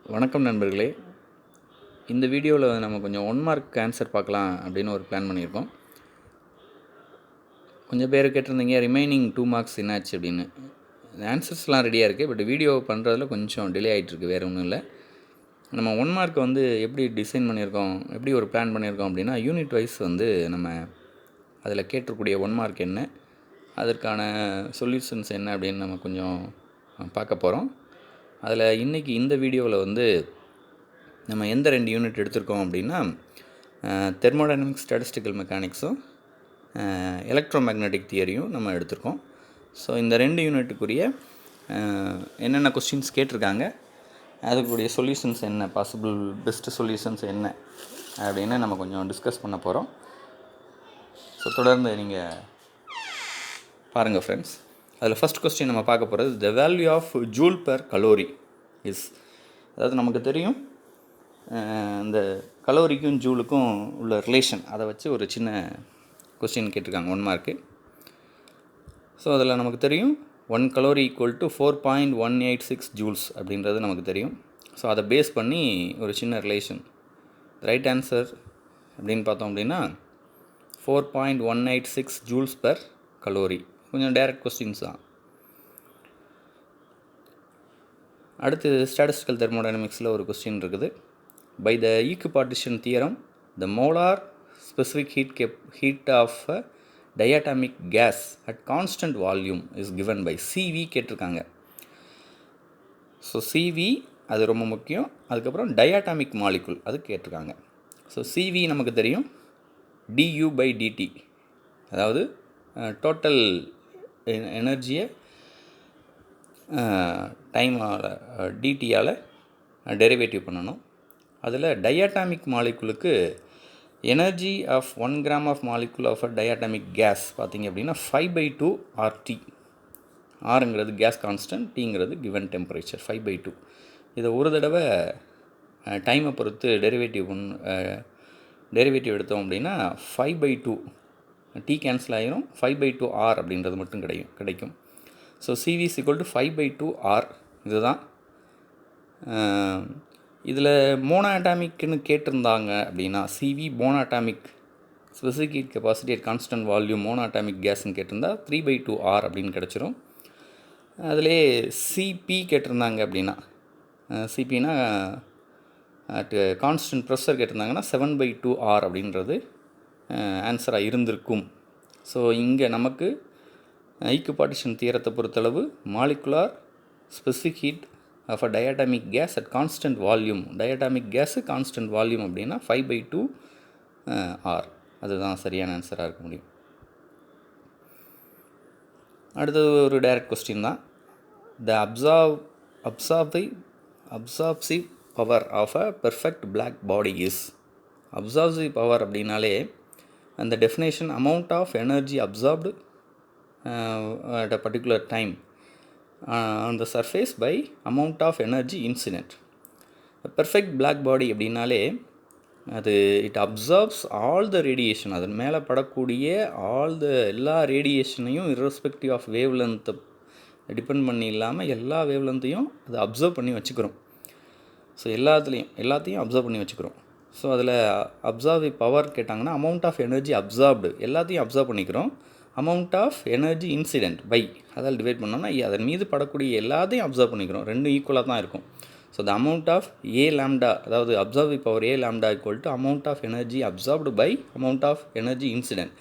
வணக்கம் நண்பர்களே. இந்த வீடியோவில் நம்ம கொஞ்சம் 1 மார்க் ஆன்சர் பார்க்கலாம் அப்படின்னு ஒரு பிளான் பண்ணியிருக்கோம். கொஞ்சம் பேர் கேட்டிருந்தீங்க ரிமைனிங் 2 மார்க்ஸ் என்னாச்சு அப்படின்னு. ஆன்சர்ஸ்லாம் ரெடியாக இருக்குது, பட் வீடியோ பண்ணுறதுல கொஞ்சம் டிலே ஆகிட்டுருக்கு, வேறு ஒன்றும் இல்லை. நம்ம 1 மார்க் எப்படி டிசைன் பண்ணியிருக்கோம், எப்படி ஒரு பிளான் பண்ணியிருக்கோம் அப்படின்னா, யூனிட் வைஸ் நம்ம அதில் கேட்டிருக்கக்கூடிய 1 மார்க் என்ன, அதற்கான சொல்யூஷன்ஸ் என்ன அப்படின்னு நம்ம கொஞ்சம் பார்க்க போகிறோம். அதில் இன்றைக்கி இந்த வீடியோவில் நம்ம எந்த 2 யூனிட் எடுத்திருக்கோம் அப்படின்னா, தெர்மோடைனமிக்ஸ் ஸ்டாட்டிஸ்டிக்கல் மெக்கானிக்ஸும் எலக்ட்ரோ மேக்னெட்டிக் தியரியும் நம்ம எடுத்திருக்கோம். ஸோ இந்த 2 யூனிட்டுக்குரிய என்னென்ன கொஸ்டின்ஸ் கேட்டிருக்காங்க, அதுக்குரிய சொல்யூஷன்ஸ் என்ன, பாசிபிள் பெஸ்ட்டு சொல்யூஷன்ஸ் என்ன அப்படின்னு நம்ம கொஞ்சம் டிஸ்கஸ் பண்ண போகிறோம். ஸோ தொடர்ந்து நீங்கள் பாருங்கள் ஃப்ரெண்ட்ஸ். அதில் ஃபஸ்ட் கொஸ்டின் நம்ம பார்க்க போகிறது, the value of joule per calorie is. அதாவது நமக்கு தெரியும் இந்த கலோரிக்கும் ஜூலுக்கும் உள்ள ரிலேஷன், அதை வச்சு ஒரு சின்ன கொஸ்டின் கேட்டிருக்காங்க 1 மார்க்கு. ஸோ அதில் நமக்கு தெரியும் 1 கலோரி ஈக்குவல் டு 4.186 ஜூல்ஸ் அப்படின்றது நமக்கு தெரியும். ஸோ அதை பேஸ் பண்ணி ஒரு சின்ன ரிலேஷன், ரைட் ஆன்சர் அப்படின்னு பார்த்தோம் அப்படின்னா 4.186 ஜூல்ஸ் பெர் கலோரி. கொஞ்சம் டைரக்ட் கொஸ்டின்ஸ் தான். அடுத்து ஸ்டாட்டிஸ்டிக்கல் தெர்மோடைனமிக்ஸில் ஒரு கொஸ்டின் இருக்குது. By the equipartition theorem the molar specific heat of diatomic gas at constant volume is given by CV கேட்டிருக்காங்க. ஸோ சிவி அது ரொம்ப முக்கியம். அதுக்கப்புறம் டயாட்டமிக் மாலிகுல் அது கேட்டிருக்காங்க. ஸோ சிவி நமக்கு தெரியும் du பை டிடி, அதாவது டோட்டல் எனர்ஜியை டைமால் டிடியால் டெரிவேட்டிவ் பண்ணணும். அதில் டயாட்டமிக் மாலிகுலுக்கு energy of 1 gram of molecule of diatomic gas பார்த்திங்க அப்படின்னா 5/2 RT. ஆருங்கிறது கேஸ் கான்ஸ்டன்ட், டிங்கிறது கிவன் டெம்பரேச்சர் 5/2. இதை ஒரு தடவை டைமை பொறுத்து டெரிவேட்டிவ் எடுத்தோம் அப்படின்னா 5/2 டி கேன்சல் ஆகிரும், 5/2 R அப்படின்றது மட்டும் கிடைக்கும். So CV is equal to 5/2 R. இதுதான். இதில் மோனோஅட்டாமிக்னு கேட்டிருந்தாங்க அப்படின்னா CV monoatomic specific heat capacity at constant volume monoatomic கேஸ்ன்னு கேட்டிருந்தா 3/2 R அப்படின்னு கிடச்சிரும். அதிலே சிபி கேட்டிருந்தாங்க அப்படின்னா, சிபினா அட் கான்ஸ்டன்ட் ப்ரெஷர் கேட்டிருந்தாங்கன்னா 7/2 R அப்படின்றது ஆன்சராக இருந்திருக்கும். ஸோ இங்கே நமக்கு ஈக்குபார்ட்டிஷன் தியரத்தை பொறுத்தளவு molecular specific heat of a diatomic gas at constant volume, diatomic gas constant volume அப்படின்னா 5/2 R. அதுதான் சரியான ஆன்சராக இருக்க முடியும். அடுத்தது ஒரு டைரக்ட் கொஸ்டின் தான். The absorptive power of a perfect black body is. Absorptive power அப்படின்னாலே அந்த definition amount of energy absorbed at a particular time on the surface by amount of energy incident. Perfect black body அப்படின்னாலே அது it absorbs all the radiation, அதன் மேலே படக்கூடிய எல்லா ரேடியேஷனையும் irrespective of wave லென்த்தை டிபெண்ட் பண்ணி இல்லாமல் எல்லா வேவ் லென்த்தையும் அது அப்சர்வ் பண்ணி வச்சுக்கிறோம். ஸோ எல்லாத்தையும் அப்சர்வ் பண்ணி வச்சுக்கிறோம். ஸோ அதில் அப்சார்விங் பவர் கேட்டாங்கன்னா அமௌண்ட் ஆஃப் எனர்ஜி அப்சார்ப்டு, எல்லாத்தையும் அப்சர்வ் பண்ணிக்கிறோம். Amount of energy incident by, அதால் டிவைட் பண்ணோம்னா அதன் மீது படக்கூடிய எல்லாத்தையும் அப்சர்வ் பண்ணிக்கிறோம். ரெண்டும் ஈக்குவலாக தான் இருக்கும். So the amount of a lambda, அதாவது observing power a lambda equal to amount of energy absorbed by amount of energy incident.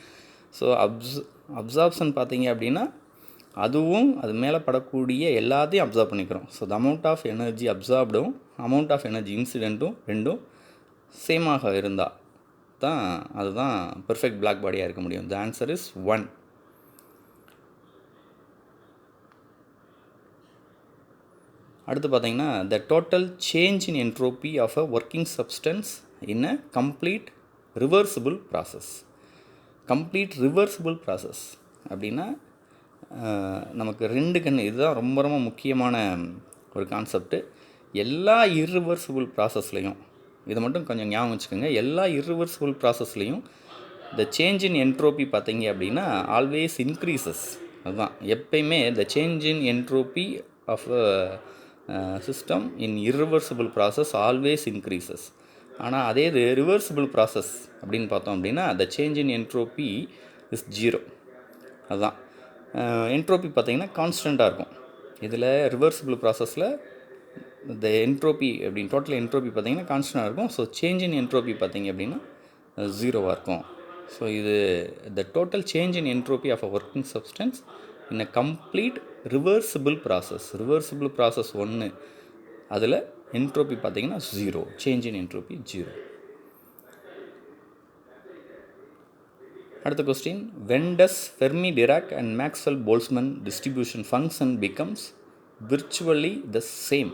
So absorption பார்த்தீங்க அப்படின்னா அதுவும் அது மேலே படக்கூடிய எல்லாத்தையும் அப்சர்வ் பண்ணிக்கிறோம். So the amount of energy அப்சார்ப்டும் அமௌண்ட் ஆஃப் எனர்ஜி இன்சிடென்ட்டும் ரெண்டும் சேமாக இருந்தால் தான் அதுதான் பெர்ஃபெக்ட் பிளாக் பாடியாக இருக்க முடியும். The answer is 1. அடுத்து பார்த்தீங்கன்னா, the total change in entropy of a working substance in a complete reversible process. Complete reversible process அப்படின்னா நமக்கு 2 கண், இதுதான் ரொம்ப ரொம்ப முக்கியமான ஒரு கான்செப்ட்டு. எல்லா இர்ரிவர்சிபிள் ப்ராசஸ்லையும் இதை மட்டும் கொஞ்சம் ஞாபகம் வச்சுக்கோங்க. எல்லா இர்ரிவர்சிபிள் ப்ராசஸ்லையும் த சேஞ்ச் இன் என்ட்ரோபி பார்த்தீங்க அப்படின்னா ஆல்வேஸ் இன்க்ரீசஸ். அதுதான் எப்பயுமே the change in entropy of system in irreversible process always increases. ஆனால் அதே இது ரிவர்சிபிள் ப்ராசஸ் அப்படின்னு பார்த்தோம் அப்படின்னா the change in entropy is 0. அதுதான் என்ட்ரோபி பார்த்திங்கன்னா கான்ஸ்டண்ட்டாக இருக்கும். இதில் ரிவர்சிபிள் ப்ராசஸில் இந்த என்ட்ரோபி அப்படின்னு டோட்டல் என்ட்ரோபி பார்த்திங்கன்னா கான்ஸ்டண்ட்டாக இருக்கும். ஸோ சேஞ்ச் இன் என்ட்ரோபி பார்த்திங்க அப்படின்னா 0வாக இருக்கும். ஸோ இது the total change in entropy of a working substance in a complete reversible process. Reversible process 1 அதில் என்ட்ரோபி பார்த்திங்கன்னா 0, சேஞ்ச் இன் என்ட்ரோபி 0. அடுத்த question, when does Fermi-Dirac and Maxwell-Boltzmann distribution function becomes virtually the same?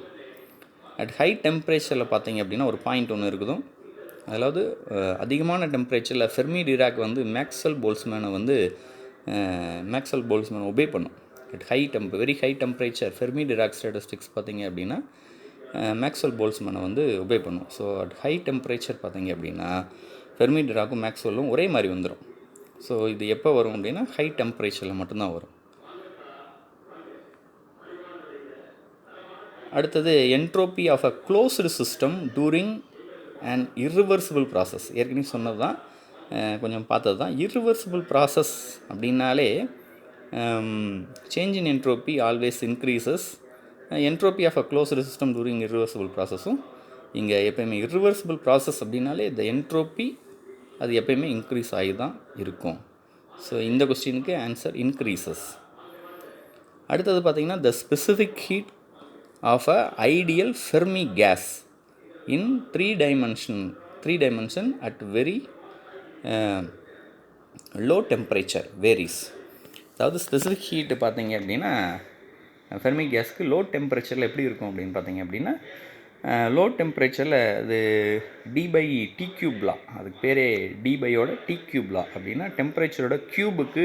at high temperature பார்த்தீங்க அப்படின்னா ஒரு point ஒன்று இருக்குதும், அதாவது அதிகமான டெம்பரேச்சரில் ஃபெர்மி-டிராக் வந்து மேக்ஸ்வெல் போல்ட்ஸ்மேனை ஒபே பண்ணும். at very high temperature Fermi-track statistics பார்த்தீங்க அப்படின்னா மேக்ஸ்வெல் போல்ட்ஸ்மேனை வந்து ஒபே பண்ணும். ஸோ அட் ஹை டெம்பரேச்சர் பார்த்தீங்க அப்படின்னா ஃபெர்மி-டிராக்கும் மேக்ஸ்வெல்லும் ஒரே மாதிரி வந்துடும். ஸோ இது எப்போ வரும் அப்படின்னா ஹை டெம்பரேச்சரில் மட்டும்தான் வரும். அடுத்தது entropy of a closed system during and irreversible process. ஏற்கனவே சொன்னது தான், கொஞ்சம் பார்த்தது தான். இர்ரிவர்சிபிள் ப்ராசஸ் அப்படின்னாலே change in entropy always increases. Entropy of a closed system during irreversible ப்ராசஸும் இங்கே எப்போயுமே இர்ரிவர்சிபிள் ப்ராசஸ் அப்படின்னாலே இந்த என்ட்ரோபி அது எப்போயுமே இன்க்ரீஸ் ஆகி தான் இருக்கும். ஸோ இந்த கொஸ்டினுக்கு ஆன்சர் இன்க்ரீசஸ். அடுத்தது பார்த்திங்கன்னா the specific heat of a ideal Fermi gas in three dimension at very low temperature varies. அதாவது ஸ்பெசிஃபிக் ஹீட்டு பார்த்தீங்க அப்படின்னா ஃபெர்மி கேஸ்க்கு லோ டெம்பரேச்சரில் எப்படி இருக்கும் அப்படின்னு பார்த்தீங்க அப்படின்னா லோ டெம்பரேச்சரில் அது d/t³ லா, அதுக்கு பேரே d/ஓட t³ லா அப்படின்னா டெம்பரேச்சரோட க்யூபுக்கு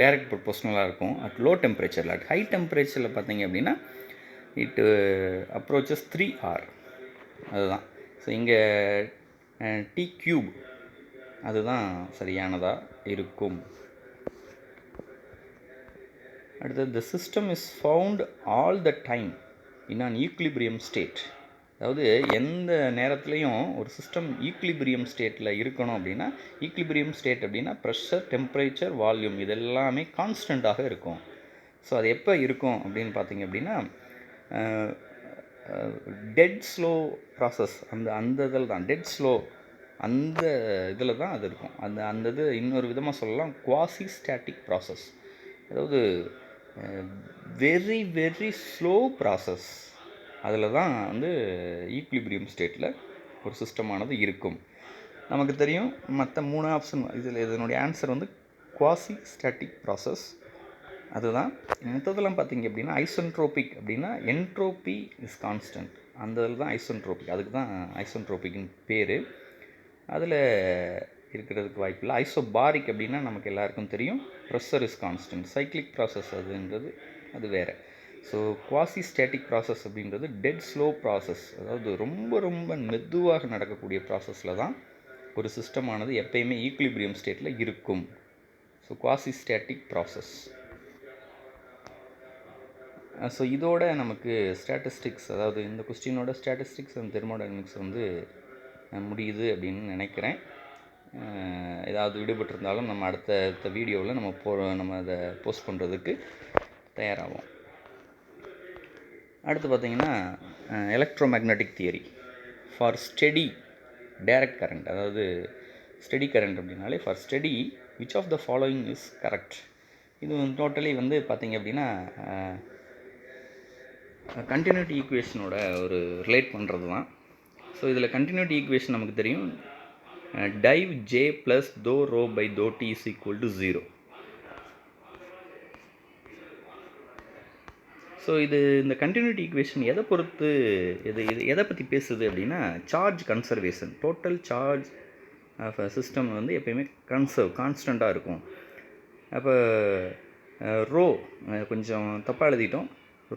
டைரக்ட் ப்ரொபோஷனலாக இருக்கும் அட் லோ டெம்பரேச்சரில். அட் ஹை டெம்பரேச்சரில் பார்த்தீங்க அப்படின்னா இட் அப்ரோச்சஸ் 3R. அதுதான். ஸோ இங்கே t³ அதுதான் சரியானதாக இருக்கும். அடுத்தது the system is found all the time in an equilibrium state. அதாவது எந்த நேரத்துலையும் ஒரு சிஸ்டம் ஈக்லிபிரியம் ஸ்டேட்டில் இருக்கணும் அப்படின்னா, ஈக்லிபிரியம் ஸ்டேட் அப்படின்னா ப்ரெஷர், டெம்பரேச்சர், வால்யூம் இதெல்லாமே கான்ஸ்டண்ட்டாக இருக்கும். ஸோ அது எப்போ இருக்கும் அப்படின்னு பார்த்தீங்க அப்படின்னா டெட் ஸ்லோ ப்ராசஸ் அந்த இதில் தான், டெட் ஸ்லோ அந்த இதில் தான் அது இருக்கும். அந்த இது இன்னொரு விதமாக சொல்லலாம் குவாசி ஸ்டாட்டிக் ப்ராசஸ். அதாவது வெரி வெரி ஸ்லோ ப்ராசஸ், அதில் தான் வந்து ஈக்லிபிரியம் ஸ்டேட்டில் ஒரு சிஸ்டமானது இருக்கும். நமக்கு தெரியும் மற்ற 3 ஆப்ஷன் இதில் இதனுடைய ஆன்சர் வந்து குவாசி ஸ்டாட்டிக் ப்ராசஸ். அதுதான். மற்றதெல்லாம் பார்த்திங்க அப்படின்னா ஐசென்ட்ரோபிக் அப்படின்னா என்ட்ரோபி இஸ் கான்ஸ்டன்ட், அந்த இதில் தான் ஐசென்ட்ரோபிக், அதுக்கு தான் ஐசென்ட்ரோபிக்னு பேர். அதில் இருக்கிறதுக்கு வாய்ப்பில்லை. ஐசோபாரிக் அப்படின்னா நமக்கு எல்லாருக்கும் தெரியும் pressure is constant. Cyclic process அதுன்றது அது வேறு. ஸோ குவாசி ஸ்டாட்டிக் ப்ராசஸ் அப்படின்றது டெட் ஸ்லோ ப்ராசஸ், அதாவது ரொம்ப ரொம்ப மெதுவாக நடக்கக்கூடிய ப்ராசஸில் தான் ஒரு சிஸ்டமானது எப்பயுமே ஈக்லிபிரியம் ஸ்டேட்டில் இருக்கும். So quasi static process. So இதோட நமக்கு ஸ்டாட்டிஸ்டிக்ஸ், அதாவது இந்த கொஸ்டினோட ஸ்டாட்டிஸ்டிக்ஸ் அண்ட் தெர்மோடைனமிக்ஸ் வந்து முடியுது அப்படின்னு நினைக்கிறேன். ஏதாவது விடுபட்டிருந்தாலும் நம்ம அடுத்த வீடியோவில் நம்ம அதை போஸ்ட் பண்ணுறதுக்கு தயாராகும். அடுத்து பார்த்திங்கன்னா electromagnetic theory for steady direct current. அதாவது ஸ்டெடி கரண்ட் அப்படின்னாலே for steady which of the following is correct. இது டோட்டலி வந்து பார்த்திங்க அப்படின்னா கண்டினியூட்டி ஈக்குவேஷனோட ஒரு ரிலேட் பண்ணுறது தான். ஸோ இதில் கண்டினியூட்டி ஈக்குவேஷன் நமக்கு தெரியும், div J + δ/ρ/δt is equal to 0. So இந்த கண்டினியூட்டி ஈக்குவேஷன் எதை பொறுத்து எதை பற்றி பேசுது அப்படின்னா charge conservation. Total charge of a system வந்து எப்போயுமே கான்ஸ்டண்ட்டாக இருக்கும். அப்போ ரோ கொஞ்சம் தப்பாக எழுதிட்டோம்.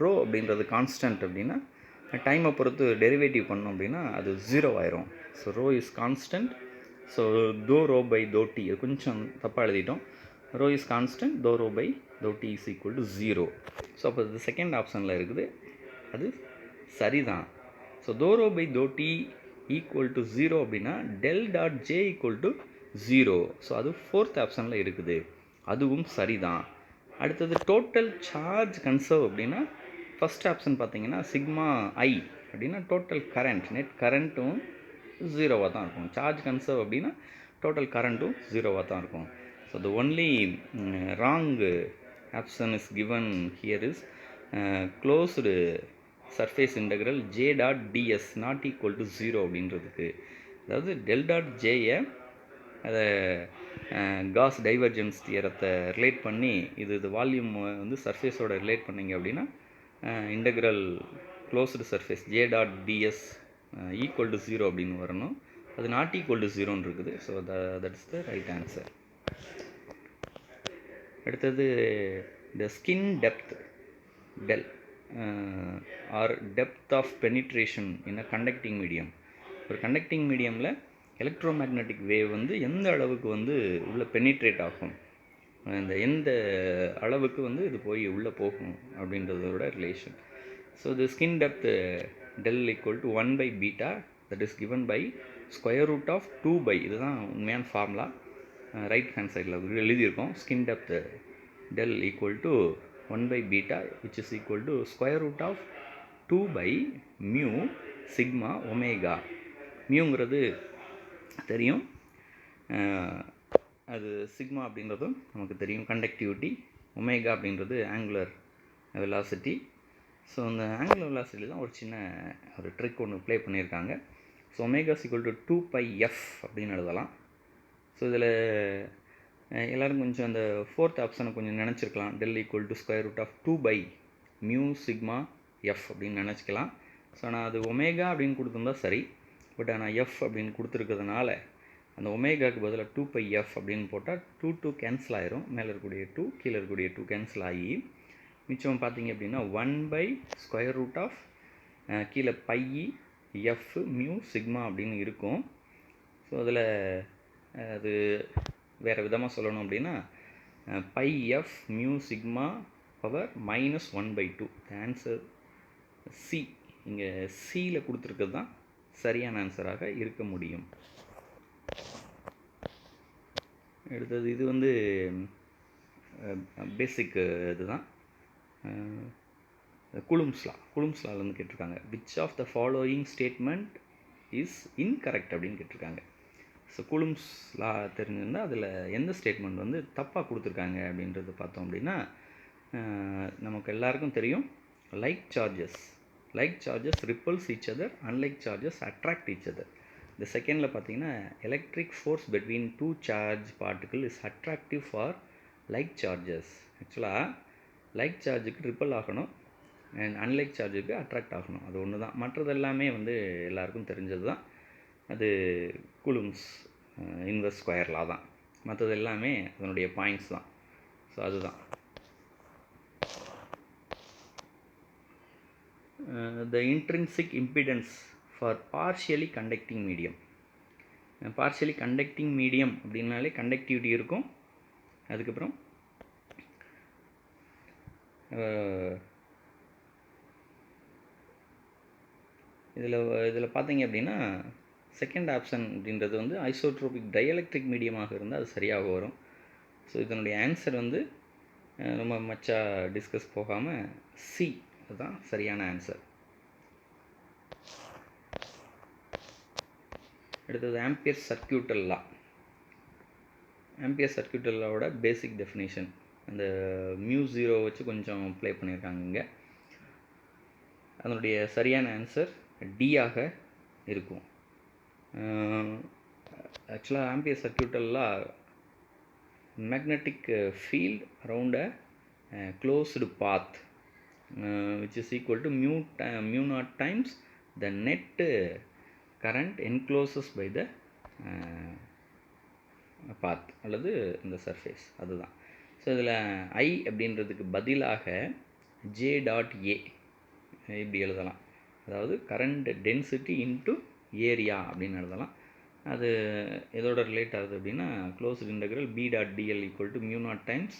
ரோ அப்படின்றது கான்ஸ்டன்ட் அப்படின்னா டைமை பொறுத்து டெரிவேட்டிவ் பண்ணோம் அப்படின்னா அது 0 ஆயிரும். So rho is constant. So δ/ρ/δt அது கொஞ்சம் தப்பாக எழுதிட்டோம். Rho is constant, δ/ρ/δt is equal to 0. So அப்போ இது செகண்ட் ஆப்ஷனில் இருக்குது, அது சரிதான். So dou rho by dou t equal to 0 அப்படின்னா del dot J equal to 0. So அது ஃபோர்த் ஆப்ஷனில் இருக்குது, அதுவும் சரிதான். அடுத்தது டோட்டல் சார்ஜ் கன்சர்வ் அப்படின்னா ஃபஸ்ட் ஆப்ஷன் பார்த்தீங்கன்னா சிக்மா ஐ அப்படின்னா டோட்டல் கரண்ட், நெட் கரண்ட்டும் 0வாக தான் இருக்கும். சார்ஜ் கன்சர்வ் அப்படின்னா டோட்டல் கரண்ட்டும் 0வாக தான் இருக்கும். So the only wrong option is given here is closed surface integral j dot ds not equal to 0 அப்படின்றதுக்கு. அதாவது டெல் டாட் ஜேயை அதை காஸ் டைவர்ஜென்ஸ் தியரத்தை ரிலேட் பண்ணி இது வால்யூம் வந்து சர்ஃபேஸோட ரிலேட் பண்ணிங்க அப்படின்னா integral closed surface J dot ds equal to 0 அப்படின்னு வரணும். அது நாட் ஈக்குவல் டு 0ன்னு இருக்குது. So that's the right answer. அடுத்தது the skin depth del or depth of penetration in a conducting medium. ஒரு கண்டக்டிங் மீடியமில் எலக்ட்ரோ மேக்னெட்டிக் வேவ் வந்து எந்த அளவுக்கு வந்து உள்ளே பெனிட்ரேட் ஆகும், இந்த எந்த அளவுக்கு வந்து இது போய் உள்ளே போகும் அப்படின்றதோட relation. So the skin depth del equal to 1 by beta that is given by square root of 2 by, இதுதான் உண்மையான ஃபார்முலா. ரைட் ஹேண்ட் சைடில் எழுதியிருக்கோம். Skin depth del equal to 1 by beta which is equal to square root of 2 by mu sigma omega. மியூங்கிறது தெரியும், அது sigma அப்படின்றதும் நமக்கு தெரியும், கண்டக்டிவிட்டி. ஒமேகா அப்படின்றது ஆங்குலர் வெலாசிட்டி. ஸோ அந்த ஆங்குலர் வெலாசிட்டியில் தான் ஒரு சின்ன ஒரு ட்ரிக் ஒன்று ப்ளே பண்ணியிருக்காங்க. So omega equal to 2 pi f அப்படின்னு எழுதலாம். ஸோ இதில் எல்லோரும் கொஞ்சம் அந்த ஃபோர்த் ஆப்ஷனை கொஞ்சம் நினச்சிருக்கலாம், del equal to square root of 2 by mu sigma F அப்படின்னு நினச்சிக்கலாம். ஸோ ஆனால் அது ஒமேகா அப்படின்னு கொடுத்துருந்தா சரி, பட் ஆனால் எஃப் அப்படின்னு கொடுத்துருக்கிறதுனால அந்த ஒமேகாவுக்கு பதிலாக 2 pi f அப்படின்னு போட்டால் 2 கேன்சல் ஆயிரும். மேலே இருக்கக்கூடிய 2 கீழே இருக்கக்கூடிய 2 கேன்சல் ஆகி மிச்சம் பார்த்தீங்க அப்படின்னா 1 by ஸ்கொயர் ரூட் ஆஃப் கீழே பை எஃப் மியூ சிக்மா அப்படின்னு இருக்கும். ஸோ அதில் அது வேறு விதமாக சொல்லணும் அப்படின்னா pi f mu sigma power -1/2. Answer C. இங்கே சியில் கொடுத்துருக்கிறது தான் சரியான ஆன்சராக இருக்க முடியும். அடுத்தது இது வந்து பேசிக் இதுதான், கூலும்ஸ்லாலேருந்து கேட்டிருக்காங்க. Which of the following statement is incorrect அப்படின்னு கேட்டிருக்காங்க. ஸோ கூலும்ஸ் லா தெரிஞ்சிருந்தால் அதில் எந்த ஸ்டேட்மெண்ட் வந்து தப்பாக கொடுத்துருக்காங்க அப்படின்றது பார்த்தோம் அப்படின்னா நமக்கு எல்லாருக்கும் தெரியும், like charges repels each other, unlike charges attract each other. இந்த செகண்டில் பார்த்தீங்கன்னா electric force between 2 charge particle is attractive for like charges. ஆக்சுவலாக லைக் சார்ஜுக்கு ரிப்பல் ஆகணும் அண்ட் அன்லைக் சார்ஜுக்கு அட்ராக்ட் ஆகணும், அது ஒன்று தான். மற்றது எல்லாமே வந்து எல்லாருக்கும் தெரிஞ்சது தான். அது கூலும்ஸ் இன்வெர்ஸ் ஸ்கொயர் லா தான். மற்றது எல்லாமே அதனுடைய பாயிண்ட்ஸ் தான். ஸோ அதுதான். The intrinsic impedance for partially conducting medium. Partially conducting medium அப்படின்னாலே கண்டக்டிவிட்டி இருக்கும். அதுக்கப்புறம் இதில் பார்த்தீங்க அப்படின்னா செகண்ட் ஆப்ஷன் அப்படின்றது வந்து ஐசோட்ரோபிக் டைஎலக்ட்ரிக் மீடியமாக இருந்தால் அது சரியாக வரும். ஸோ இதனுடைய ஆன்சர் வந்து ரொம்ப மச்சா டிஸ்கஸ் போகாமல் சி, அதுதான் சரியான ஆன்சர். அடுத்தது ஆம்பியர் சர்க்யூட்டல் லா. ஆம்பியர் சர்க்யூட்டல் லாவோட பேசிக் டெஃபினேஷன் அந்த μ0 வச்சு கொஞ்சம் ப்ளே பண்ணியிருக்காங்க இங்கே. அதனுடைய சரியான ஆன்சர் டியாக இருக்கும். ஆக்சுவலாக Ampere circuital law magnetic field around a closed path which is equal to mu naught times the net current encloses by the path அல்லது இந்த சர்ஃபேஸ், அதுதான். ஸோ இதில் ஐ அப்படின்றதுக்கு பதிலாக ஜே டாட் ஏ இப்படி எழுதலாம். அதாவது கரண்ட் டென்சிட்டி இன்ட்டு ஏரியா அப்படின்னு எழுதலாம். அது எதோட ரிலேட் ஆகுது அப்படின்னா closed integral B dot dl equal to mu naught times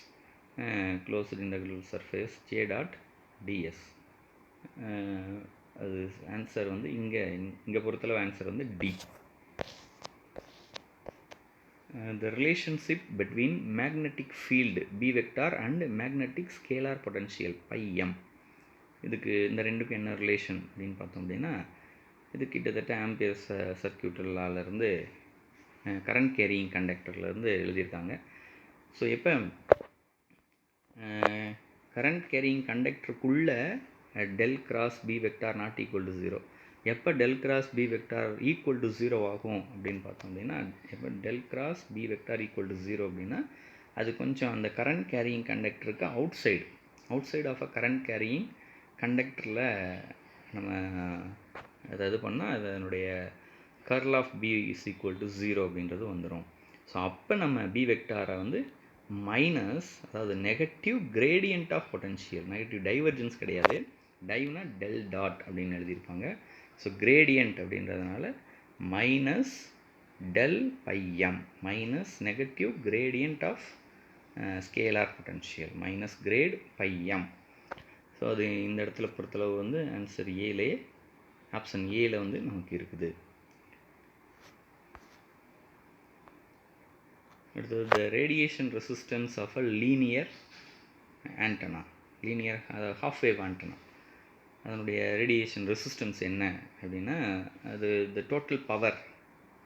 closed integral surface J dot ds. அது ஆன்சர் வந்து இங்கே பொறுத்தளவு ஆன்சர் வந்து D. The relationship between magnetic field B vector and magnetic scalar potential pi m. இதுக்கு இந்த ரெண்டுக்கும் என்ன relation அப்படின்னு பார்த்தோம் அப்படின்னா, இது கிட்டத்தட்ட ஆம்பியர்ஸ் சர்க்யூட் லாலேருந்து கரண்ட் கேரியிங் கண்டக்டர்லேருந்து எழுதியிருக்காங்க. ஸோ எப்போ கரண்ட் கேரியிங் கண்டக்டருக்குள்ளே del cross B vector not equal to 0, எப்போ del cross B vector equal to 0 ஆகும் அப்படின்னு பார்த்தோம் அப்படின்னா, எப்போ del cross B vector equal to 0 அப்படின்னா அது கொஞ்சம் அந்த கரண்ட் கேரியிங் கண்டக்டருக்கு outside of a current carrying கண்டக்டரில் நம்ம அதை இது பண்ணால் அதனுடைய curl of B is equal to 0 அப்படின்றது வந்துடும். ஸோ அப்போ நம்ம பி வெக்டாரை வந்து மைனஸ், அதாவது negative gradient of potential, negative divergence கிடையாது, டைவ்னா டெல் டாட் அப்படின்னு எழுதியிருப்பாங்க. ஸோ கிரேடியன்ட் அப்படின்றதுனால minus del phi M, minus negative gradient of scalar potential minus grad phi M. So அது இந்த இடத்துல பொறுத்தளவு வந்து ஆன்சர் ஏலே, ஆப்ஷன் ஏல வந்து நமக்கு இருக்குது. அடுத்தது the radiation resistance of a linear antenna, linear அதாவது ஹாஃப் வேவ் ஆண்டனா, அதனுடைய ரேடியேஷன் ரெசிஸ்டன்ஸ் என்ன அப்படின்னா, அது the total power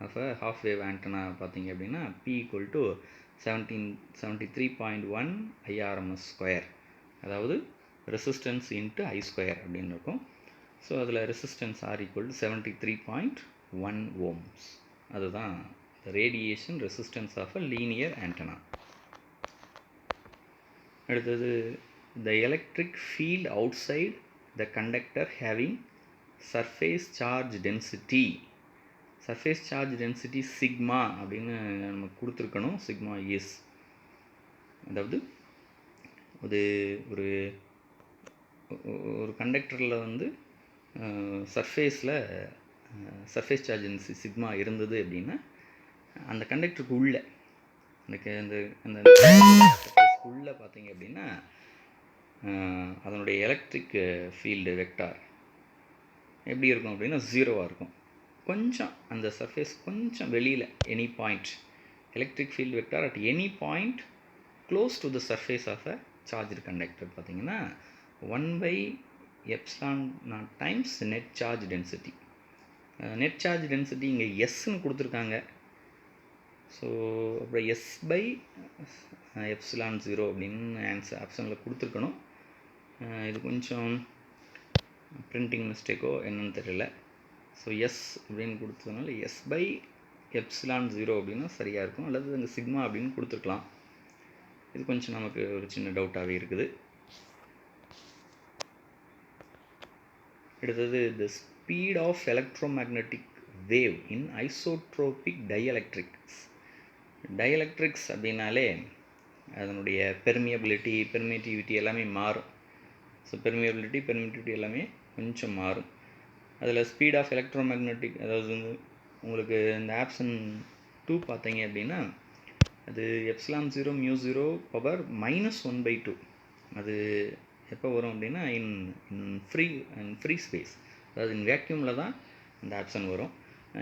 of a half wave antenna பார்த்தீங்க அப்படின்னா P equal to 73.1 IRMS square, அதாவது ரெசிஸ்டன்ஸ் இன்ட்டு I ஸ்கொயர் அப்படின்னு இருக்கும். ஸோ அதில் resistance R equal to 73.1 ohms. அதுதான் radiation resistance of a linear antenna. அடுத்தது the electric field outside the conductor having surface charge density, surface charge density sigma அப்படின்னு நம்ம கொடுத்துருக்கணும். Sigma is, அதாவது ஒரு கண்டக்டரில் வந்து சர்ஃபேஸில் சர்ஃபேஸ் சார்ஜ் டென்சிட்டி சிக்மா இருந்தது அப்படின்னா அந்த கண்டக்டருக்கு உள்ளே அந்த உள்ளே பார்த்தீங்க அப்படின்னா அதனுடைய எலக்ட்ரிக் ஃபீல்டு வெக்டார் எப்படி இருக்கும் அப்படின்னா 0வாக இருக்கும். கொஞ்சம் அந்த சர்ஃபேஸ் கொஞ்சம் வெளியில் any point, electric field vector at any point close to the surface of a charged conductor பார்த்தீங்கன்னா 1/ε0 times net charge density. Net charge density இங்கே எஸ்ன்னு கொடுத்துருக்காங்க. ஸோ அப்புறம் S/ε0 அப்படின்னு ஆன்சர் ஆப்ஷனில் கொடுத்துருக்கணும். இது கொஞ்சம் பிரிண்டிங் மிஸ்டேக்கோ என்னன்னு தெரியல. ஸோ எஸ் அப்படின்னு கொடுத்ததுனால S/ε0 அப்படின்னா சரியாக இருக்கும், அல்லது அங்கே சிக்மா அப்படின்னு கொடுத்துருக்கலாம். இது கொஞ்சம் நமக்கு ஒரு சின்ன டவுட்டாகவே இருக்குது. அடுத்தது the speed of electromagnetic wave in isotropic dielectrics. Dielectrics அப்படின்னாலே அதனுடைய பெர்மிட்டிவிட்டி எல்லாமே மாறும். ஸோ பெர்மிட்டிவிட்டி எல்லாமே கொஞ்சம் மாறும். அதில் ஸ்பீட் ஆஃப் எலக்ட்ரோமேக்னெட்டிக், அதாவது வந்து உங்களுக்கு இந்த ஆப்ஷன் 2 பார்த்தீங்க அப்படின்னா அது ε0 μ0 பவர் -1/2. அது எப்போ வரும் அப்படின்னா இன் ஃப்ரீ ஸ்பேஸ், அதாவது இன் வேக்யூமில் தான் அந்த ஆப்ஷன் வரும்.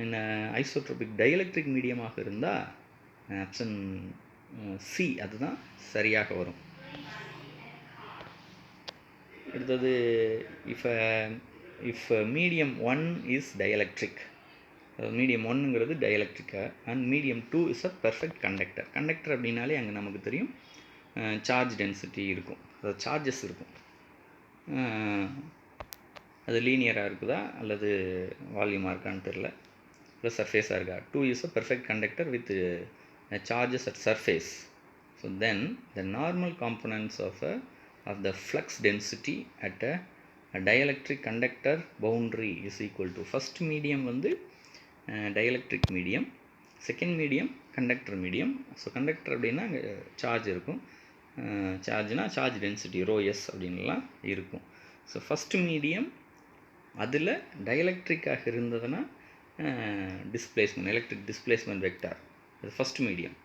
இந்த ஐசோட்ரோபிக் டைஎலக்ட்ரிக் மீடியமாக இருந்தால் ஆப்ஷன் சி அதுதான் சரியாக வரும். அடுத்தது if medium 1 is dielectric, medium 1ங்கிறது டைஎலக்ட்ரிக்கா and medium 2 is a perfect conductor. Conductor அப்படின்னாலே அங்கே நமக்கு தெரியும் சார்ஜ் டென்சிட்டி இருக்கும், அதாவது சார்ஜஸ் இருக்கும். அது லீனியராக இருக்குதா அல்லது வால்யூமாக இருக்கான்னு தெரில, இல்லை சர்ஃபேஸாக இருக்கா. 2 is a perfect conductor with charges at surface. So then the normal components of the flux density at a dielectric conductor boundary is equal to, first medium வந்து dielectric medium, second medium conductor medium. So conductor அப்படின்னா அங்கே charge இருக்கும், சார்ஜ்னால் charge density ρs அப்படின்லாம் இருக்கும். So first medium அதில் டைஎலக்ட்ரிக்காக இருந்ததுன்னா displacement, electric displacement vector, அது first medium.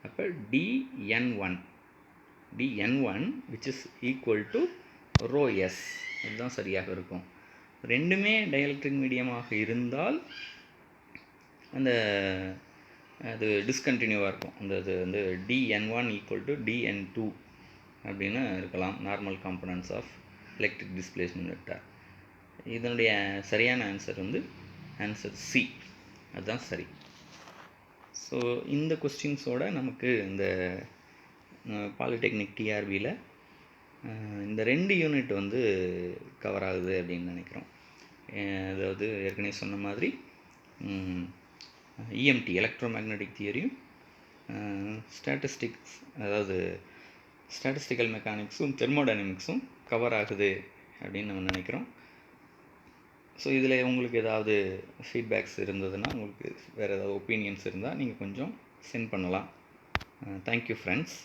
அப்போ dN1 which is equal to ρs, அதுதான் சரியாக இருக்கும். ரெண்டுமே டைஎலக்ட்ரிக் மீடியமாக இருந்தால் அந்த அது டிஸ்கண்டினியூவாக இருக்கும். அந்த இது வந்து dN1 = dN2 அப்படின்னு இருக்கலாம். Normal components of electric displacement vector. இதனுடைய சரியான ஆன்சர் வந்து ஆன்சர் சி. அதுதான் சரி. ஸோ இந்த கொஸ்டின்ஸோடு நமக்கு இந்த பாலிடெக்னிக் டிஆர்பியில் இந்த 2 யூனிட் வந்து கவர் ஆகுது அப்படின்னு நினைக்கிறோம். அதாவது ஏற்கனவே சொன்ன மாதிரி இஎம்டி எலக்ட்ரோ மேக்னெட்டிக் தியரியும் ஸ்டாட்டிஸ்டிக்ஸ் அதாவது ஸ்டாட்டிஸ்டிக்கல் மெக்கானிக்ஸும் தெர்மோடைனமிக்ஸும் கவர் ஆகுது அப்படின்னு நம்ம நினைக்கிறோம். ஸோ இதில் உங்களுக்கு ஏதாவது ஃபீட்பேக்ஸ் இருந்ததுன்னா, உங்களுக்கு வேறு ஏதாவது ஒப்பீனியன்ஸ் இருந்தால் நீங்கள் கொஞ்சம் சென்ட் பண்ணலாம். Thank you friends.